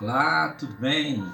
Olá, tudo bem?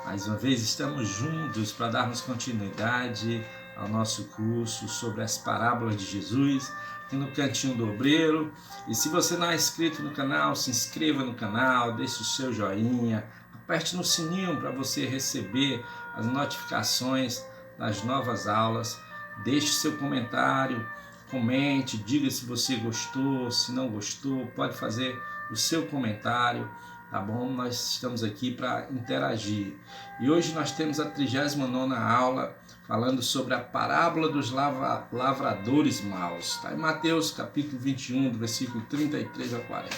Mais uma vez estamos juntos para darmos continuidade ao nosso curso sobre as parábolas de Jesus, aqui no Cantinho do Obreiro. E se você não é inscrito no canal, se inscreva no canal, deixe o seu joinha, aperte no sininho para você receber as notificações das novas aulas, deixe seu comentário, comente, diga se você gostou, se não gostou, pode fazer o seu comentário. Tá bom? Nós estamos aqui para interagir. E hoje nós temos a 39ª aula falando sobre a parábola dos lavradores maus. Está em Mateus capítulo 21, do versículo 33 a 40.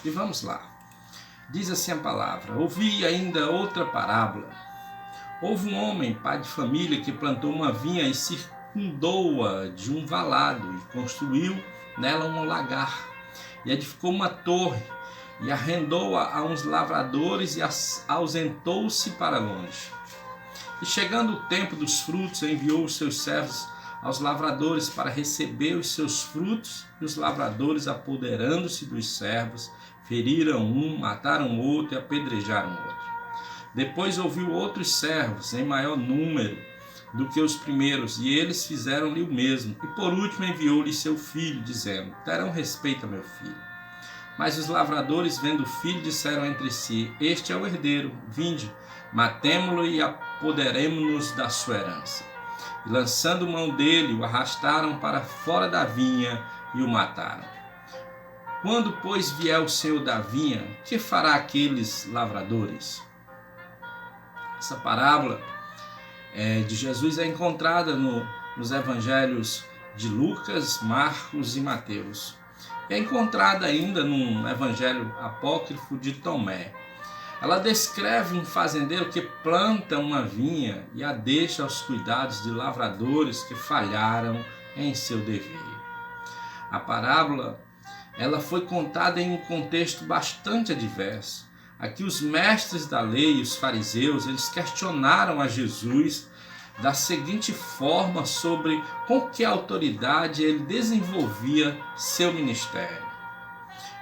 E vamos lá. Diz assim a palavra: ouvi ainda outra parábola. Houve um homem, pai de família, que plantou uma vinha e circundou-a de um valado e construiu nela um lagar e edificou uma torre e arrendou-a a uns lavradores e ausentou-se para longe. E chegando o tempo dos frutos, enviou os seus servos aos lavradores para receber os seus frutos, e os lavradores, apoderando-se dos servos, feriram um, mataram outro e apedrejaram outro. Depois ouviu outros servos, em maior número do que os primeiros, e eles fizeram-lhe o mesmo. E por último enviou-lhe seu filho, dizendo: terão respeito a meu filho. Mas os lavradores, vendo o filho, disseram entre si: este é o herdeiro, vinde, matemo-lo e apoderemo-nos da sua herança. E lançando mão dele, o arrastaram para fora da vinha e o mataram. Quando, pois, vier o senhor da vinha, que fará aqueles lavradores? Essa parábola de Jesus é encontrada nos evangelhos de Lucas, Marcos e Mateus. É encontrada ainda num evangelho apócrifo de Tomé. Ela descreve um fazendeiro que planta uma vinha e a deixa aos cuidados de lavradores que falharam em seu dever. A parábola ela foi contada em um contexto bastante adverso. Aqui os mestres da lei, os fariseus, eles questionaram a Jesus da seguinte forma sobre com que autoridade ele desenvolvia seu ministério.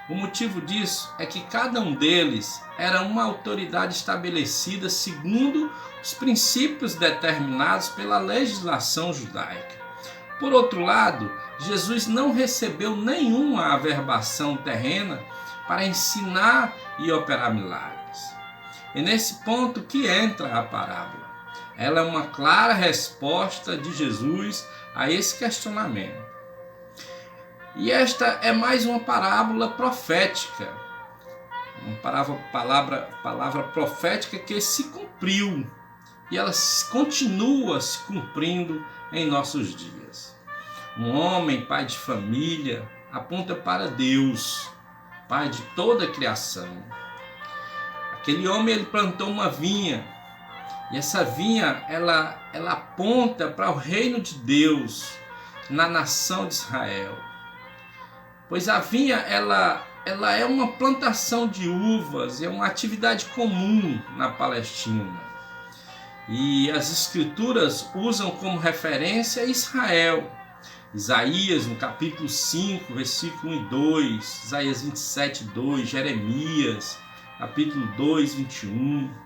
O motivo disso é que cada um deles era uma autoridade estabelecida segundo os princípios determinados pela legislação judaica. Por outro lado, Jesus não recebeu nenhuma averbação terrena para ensinar e operar milagres. É nesse ponto que entra a parábola. Ela é uma clara resposta de Jesus a esse questionamento. E esta é mais uma parábola profética. Uma palavra profética que se cumpriu. E ela continua se cumprindo em nossos dias. Um homem, pai de família, aponta para Deus, pai de toda a criação. Aquele homem ele plantou uma vinha. E essa vinha, ela aponta para o reino de Deus na nação de Israel. Pois a vinha, ela é uma plantação de uvas, é uma atividade comum na Palestina. E as escrituras usam como referência Israel. Isaías, no capítulo 5, versículo 1 e 2, Isaías 27, 2, Jeremias, capítulo 2, 21.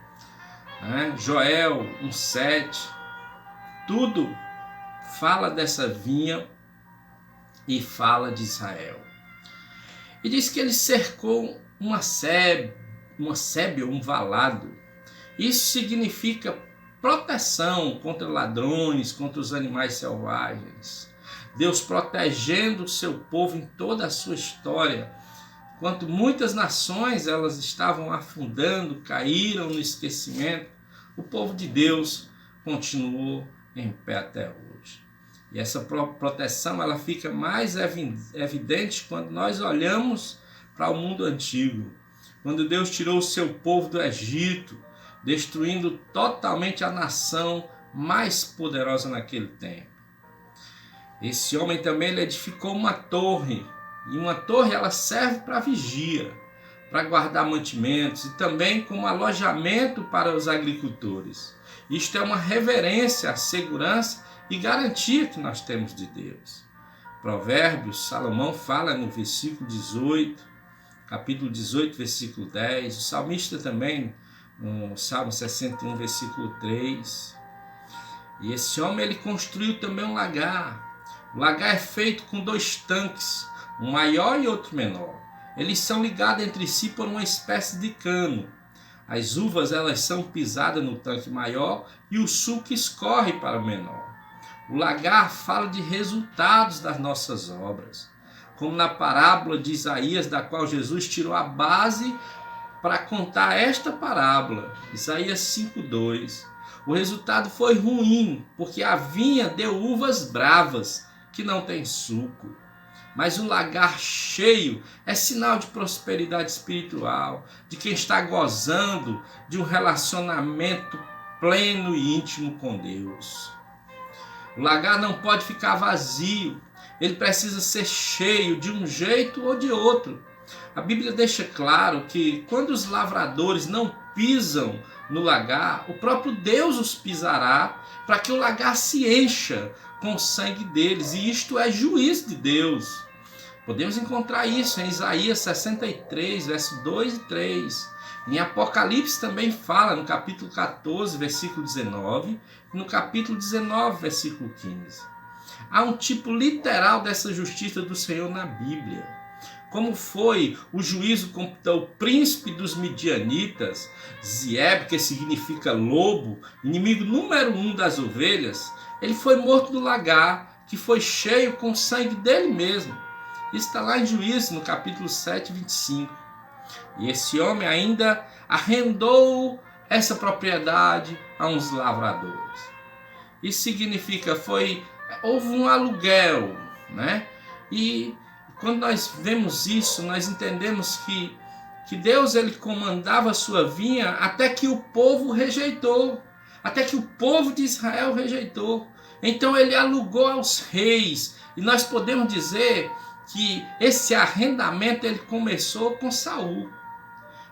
Joel 1,7, tudo fala dessa vinha e fala de Israel. E diz que ele cercou uma sebe, um valado. Isso significa proteção contra ladrões, contra os animais selvagens. Deus protegendo o seu povo em toda a sua história. Enquanto muitas nações elas estavam afundando, caíram no esquecimento, o povo de Deus continuou em pé até hoje. E essa proteção ela fica mais evidente quando nós olhamos para o mundo antigo. Quando Deus tirou o seu povo do Egito, destruindo totalmente a nação mais poderosa naquele tempo. Esse homem também ele edificou uma torre. E uma torre ela serve para vigia, para guardar mantimentos e também como alojamento para os agricultores. Isto é uma reverência à segurança e garantia que nós temos de Deus. Provérbios, Salomão fala no versículo 18, capítulo 18, versículo 10. O salmista também, no Salmo 61, versículo 3. E esse homem, ele construiu também um lagar. O lagar é feito com 2 tanques, um maior e outro menor. Eles são ligados entre si por uma espécie de cano. As uvas, elas são pisadas no tanque maior e o suco escorre para o menor. O lagar fala de resultados das nossas obras, como na parábola de Isaías, da qual Jesus tirou a base para contar esta parábola, Isaías 5:2. O resultado foi ruim, porque a vinha deu uvas bravas, que não tem suco. Mas o lagar cheio é sinal de prosperidade espiritual, de quem está gozando de um relacionamento pleno e íntimo com Deus. O lagar não pode ficar vazio, ele precisa ser cheio de um jeito ou de outro. A Bíblia deixa claro que quando os lavradores não pisam no lagar, o próprio Deus os pisará para que o lagar se encha com o sangue deles, e isto é juízo de Deus. Podemos encontrar isso em Isaías 63, versos 2 e 3. Em Apocalipse também fala, no capítulo 14, versículo 19, e no capítulo 19, versículo 15. Há um tipo literal dessa justiça do Senhor na Bíblia. Como foi o juízo contra o príncipe dos midianitas, Zieb, que significa lobo, inimigo número 1 das ovelhas, ele foi morto no lagar, que foi cheio com o sangue dele mesmo. Isso está lá em Juízes, no capítulo 7, 25. E esse homem ainda arrendou essa propriedade a uns lavradores. Isso significa, houve um aluguel, né? E quando nós vemos isso, nós entendemos que Deus, ele comandava a sua vinha até que o povo rejeitou, até que o povo de Israel rejeitou. Então ele alugou aos reis, e nós podemos dizer que esse arrendamento ele começou com Saul.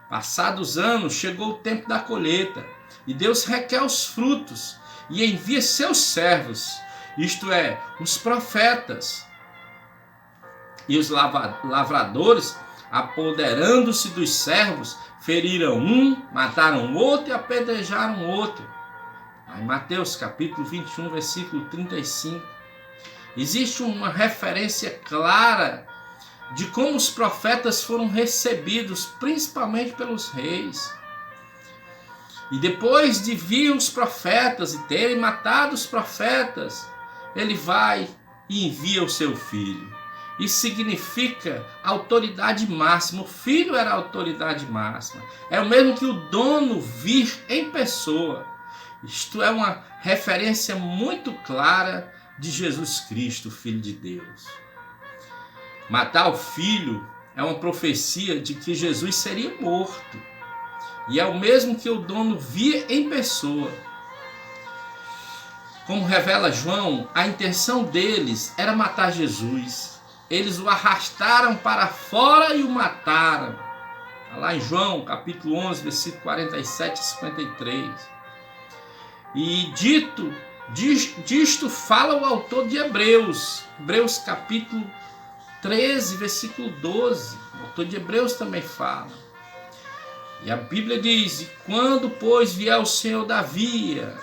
Passados anos, chegou o tempo da colheita, e Deus requer os frutos e envia seus servos, isto é, os profetas. E os lavradores, apoderando-se dos servos, feriram um, mataram outro e apedrejaram outro. Em Mateus capítulo 21, versículo 35. Existe uma referência clara de como os profetas foram recebidos, principalmente pelos reis. E depois de vir os profetas e terem matado os profetas, ele vai e envia o seu filho. Isso significa autoridade máxima. O filho era a autoridade máxima. É o mesmo que o dono vir em pessoa. Isto é uma referência muito clara de Jesus Cristo, Filho de Deus. Matar o filho é uma profecia de que Jesus seria morto. E é o mesmo que o dono vir em pessoa. Como revela João, a intenção deles era matar Jesus. Eles o arrastaram para fora e o mataram. Está lá em João, capítulo 11, versículo 47 e 53. E disto fala o autor de Hebreus. Hebreus, capítulo 13, versículo 12. O autor de Hebreus também fala. E a Bíblia diz: e quando, pois, vier o Senhor da vinha,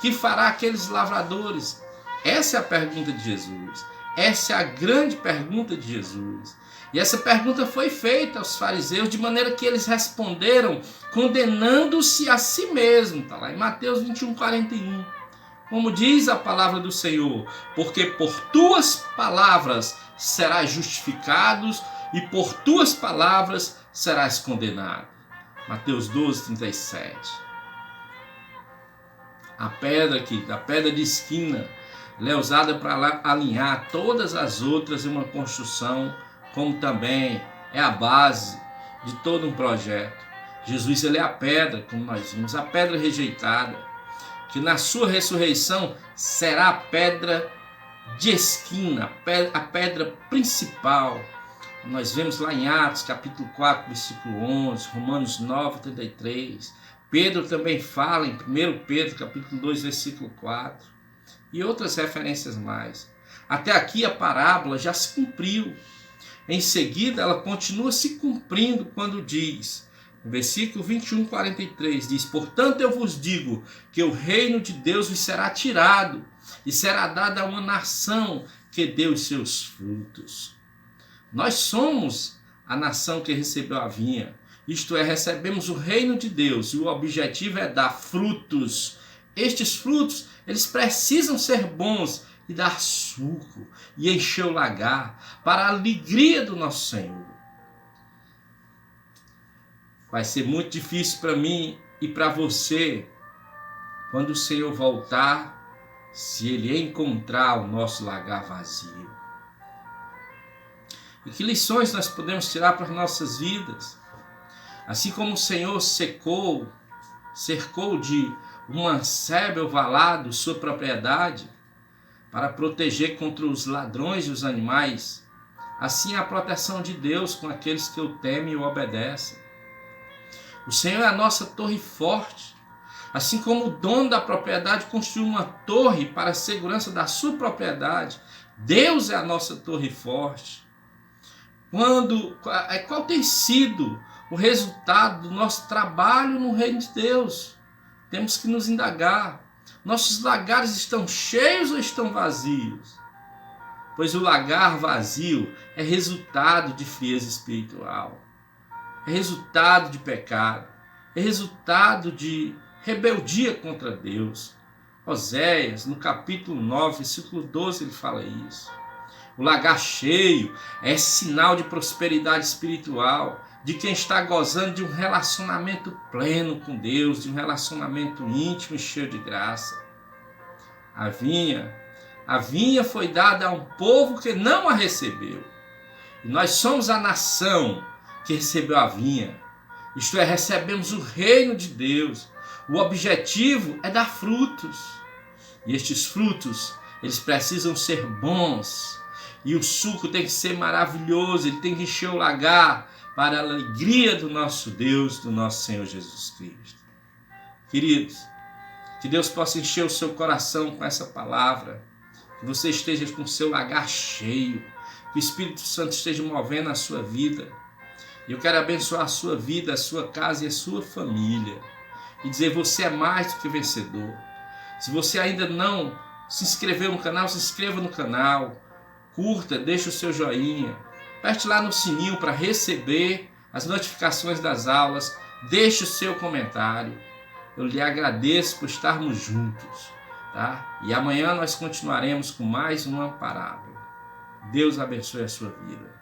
que fará aqueles lavradores? Essa é a pergunta de Jesus. Essa é a grande pergunta de Jesus. E essa pergunta foi feita aos fariseus, de maneira que eles responderam condenando-se a si mesmos. Está lá em Mateus 21, 41. Como diz a palavra do Senhor: porque por tuas palavras serás justificados e por tuas palavras serás condenado. Mateus 12, 37. A pedra de esquina, ela é usada para alinhar todas as outras em uma construção, como também é a base de todo um projeto. Jesus, ele é a pedra, como nós vimos, a pedra rejeitada, que na sua ressurreição será a pedra de esquina, a pedra principal. Nós vemos lá em Atos, capítulo 4, versículo 11, Romanos 9, 33. Pedro também fala em 1 Pedro, capítulo 2, versículo 4. E outras referências mais. Até aqui a parábola já se cumpriu. em seguida, ela continua se cumprindo quando diz, no versículo 21:43, diz: portanto eu vos digo que o reino de Deus vos será tirado e será dado a uma nação que dê os seus frutos. Nós somos a nação que recebeu a vinha, isto é, recebemos o reino de Deus e o objetivo é dar frutos. Estes frutos, eles precisam ser bons e dar suco e encher o lagar para a alegria do nosso Senhor. Vai ser muito difícil para mim e para você quando o Senhor voltar, se Ele encontrar o nosso lagar vazio. E que lições nós podemos tirar para as nossas vidas? Assim como o Senhor cercou de uma sebe ovalado sua propriedade para proteger contra os ladrões e os animais, assim é a proteção de Deus com aqueles que o temem e o obedecem. O Senhor é a nossa torre forte. Assim como o dono da propriedade construiu uma torre para a segurança da sua propriedade, Deus é a nossa torre forte. Qual tem sido o resultado do nosso trabalho no reino de Deus? Temos que nos indagar. Nossos lagares estão cheios ou estão vazios? Pois o lagar vazio é resultado de frieza espiritual. É resultado de pecado. É resultado de rebeldia contra Deus. Oséias, no capítulo 9, versículo 12, ele fala isso. O lagar cheio é sinal de prosperidade espiritual, de quem está gozando de um relacionamento pleno com Deus, de um relacionamento íntimo e cheio de graça. A vinha foi dada a um povo que não a recebeu. E nós somos a nação que recebeu a vinha. Isto é, recebemos o reino de Deus. O objetivo é dar frutos. E estes frutos, eles precisam ser bons. E o suco tem que ser maravilhoso, ele tem que encher o lagar para a alegria do nosso Deus, do nosso Senhor Jesus Cristo. Queridos, que Deus possa encher o seu coração com essa palavra, que você esteja com o seu lagar cheio, que o Espírito Santo esteja movendo a sua vida. Eu quero abençoar a sua vida, a sua casa e a sua família, e dizer: você é mais do que vencedor. Se você ainda não se inscreveu no canal, se inscreva no canal, curta, deixa o seu joinha, aperte lá no sininho para receber as notificações das aulas, deixe o seu comentário. Eu lhe agradeço por estarmos juntos, tá? E amanhã nós continuaremos com mais uma parábola. Deus abençoe a sua vida.